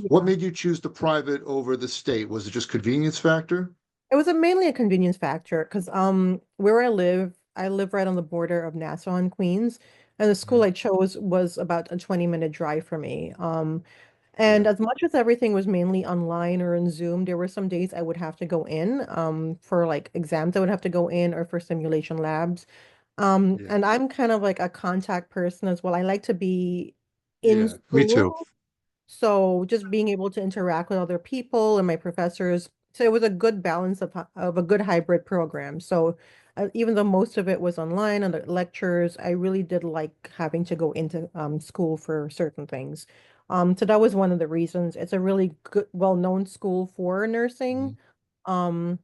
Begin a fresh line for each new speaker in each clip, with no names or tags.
What
Yeah.
made you choose the private over the state? Was it just convenience factor?
It was mainly a convenience factor because where I live right on the border of Nassau and Queens, and the school
Mhm.
I chose was about a 20-minute drive for me. And
Yeah,
as much as everything was mainly online or in Zoom, there were some days I would have to go in for like exams I would have to go in or for simulation labs.
yeah,
And I'm kind of like a contact person as well. I like to be in
yeah. Me too.
school. So just being able to interact with other people and my professors. So it was a good balance of a good hybrid program. So even though most of it was online and the lectures, I really did like having to go into school for certain things. So that was one of the reasons. It's a really good, well-known school for nursing.
Mhm.
Um,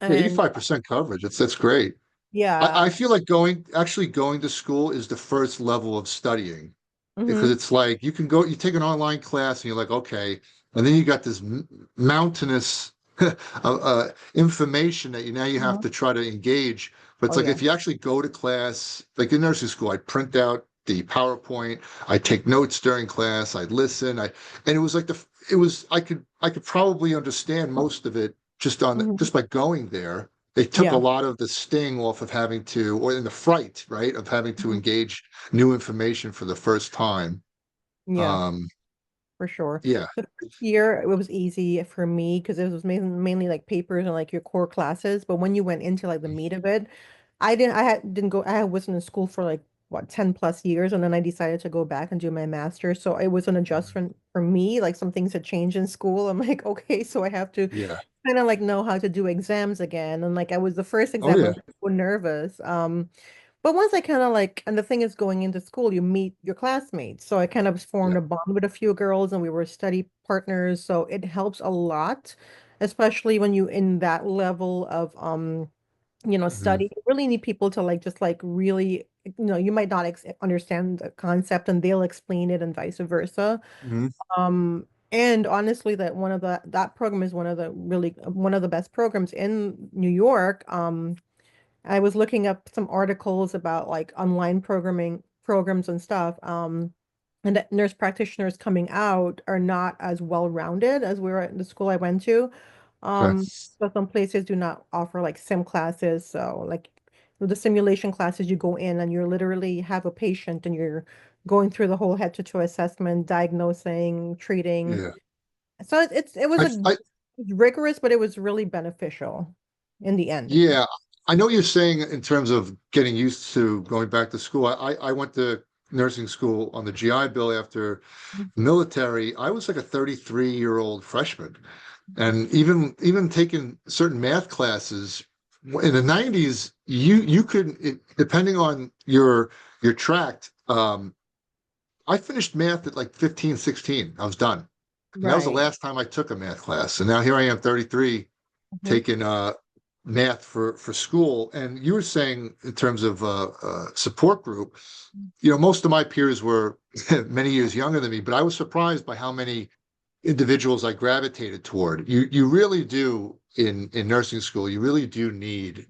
Yeah,
and
85% coverage. That's great. I
yeah.
feel like actually going to school is the first level of studying because
Hmm.
it's like you take an online class and you're like, okay, and then you got this mountainous information that you have to try to engage. But it's
Oh
like
yeah.
if you actually go to class, like in nursing school, I print out the PowerPoint, I take notes during class, I listen, and it was like I could probably understand most of it
Hmm.
just by going there. They took a
Yeah.
lot of the sting off of having to, or in the fright, right, of having to
Mhm.
engage new information for the first time.
Yeah.
Um,
For sure.
yeah,
The first year it was easy for me because it was mainly like papers and like your core classes. But when you went into like the meat of it, didn't go, I wasn't in school for like what, 10 plus years. And then I decided to go back and do my master's. So it was an adjustment for me. Like some things had changed in school. I'm like, okay, so I have to
yeah.
kind of like know how to do exams again. And like I was the first
Oh,
exam, I
yeah,
was so nervous. But once I kind of like, and the thing is, going into school, you meet your classmates. So I kind of formed
yeah.
a bond with a few girls and we were study partners. So it helps a lot, especially when you in that level of,
Hmm.
study. You really need people to like, just like really, you might not ex understand the concept and they'll explain it and vice versa.
Hmm.
And honestly, that program is one of the best programs in New York. I was looking up some articles about like online programming programs and stuff. And that nurse practitioners coming out are not as well-rounded as we were at the school I went to.
Okay.
So some places do not offer like sim classes. So like with the simulation classes, you go in and you literally have a patient and you're going through the whole head to toe assessment, diagnosing, treating.
Yeah.
So it was
I
rigorous, but it was really beneficial in the end.
Yeah, I know what you're saying in terms of getting used to going back to school. I went to nursing school on the GI Bill after military. I was like a 33-year-old freshman. And even taking certain math classes in the 90s, you could depending on your tract, I finished math at like 15, 16. I was done. And that was the
Right.
last time I took a math class. And now here I am, 33,
Mhm.
taking math for school. And you were saying in terms of support group, most of my peers were many years younger than me, but I was surprised by how many individuals I gravitated toward. You really do in nursing school. You really do need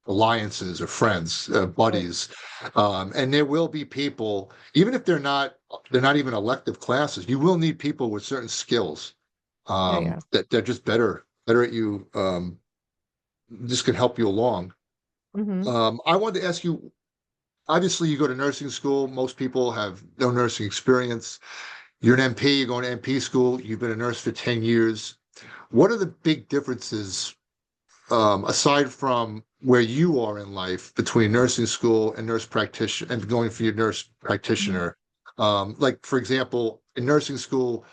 alliances or friends,
Oh,
buddies, and there will be people, even if they're not even elective classes. You will need people with certain skills
yeah, yeah.
that they're just better at you. This can help you along.
Hmm.
I wanted to ask you. Obviously, you go to nursing school. Most people have no nursing experience. You're an MP, you're going to MP school, you've been a nurse for 10 years. What are the big differences, aside from where you are in life, between nursing school and nurse practitioner and going for your nurse practitioner? Like, for example, in nursing school,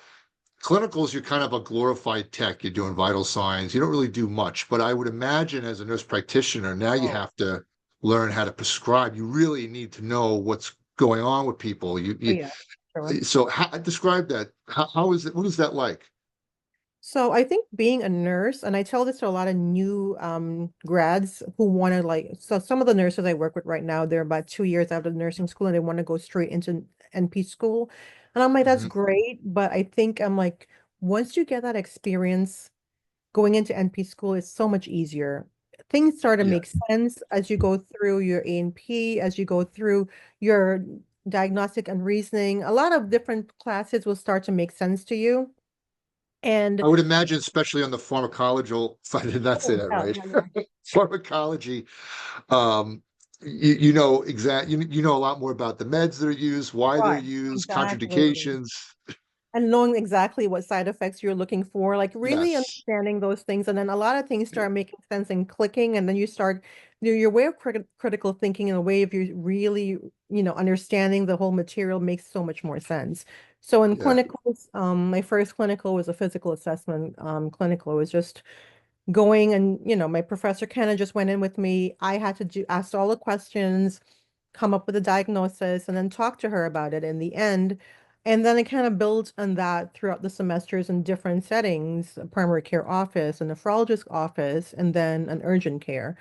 clinicals, you're kind of a glorified tech. You're doing vital signs. You don't really do much. But I would imagine as a nurse practitioner, now you
Oh,
have to learn how to prescribe. You really need to know what's going on with people.
oh yeah, sure.
So describe that. How is it? What is that like?
So I think being a nurse, and I tell this to a lot of new grads who want to like, so some of the nurses I work with right now, they're about 2 years out of nursing school and they want to go straight into NP school. And I'm like, that's
Hmm.
great. But I think I'm like, once you get that experience, going into NP school is so much easier. Things start to
Yeah.
make sense as you go through your A&P, as you go through your diagnostic and reasoning, a lot of different classes will start to make sense to you. And
I would imagine, especially on the pharmacological, if I did not say
oh,
that
yeah,
right,
yeah, yeah.
pharmacology, you know you know a lot more about the meds that are used, why they're
Right,
used,
exactly.
contraindications.
And knowing exactly what side effects you're looking for, like really
Yes.
understanding those things. And then a lot of things start making sense and clicking. And then you start, your way of critical thinking and the way of you really, understanding the whole material makes so much more sense. So in
Yeah.
clinicals, my first clinical was a physical assessment clinical. It was just going and, my professor kind of just went in with me. I had to ask all the questions, come up with a diagnosis, and then talk to her about it in the end. And then I kind of built on that throughout the semesters in different settings, a primary care office, a nephrologist office, and then an urgent care.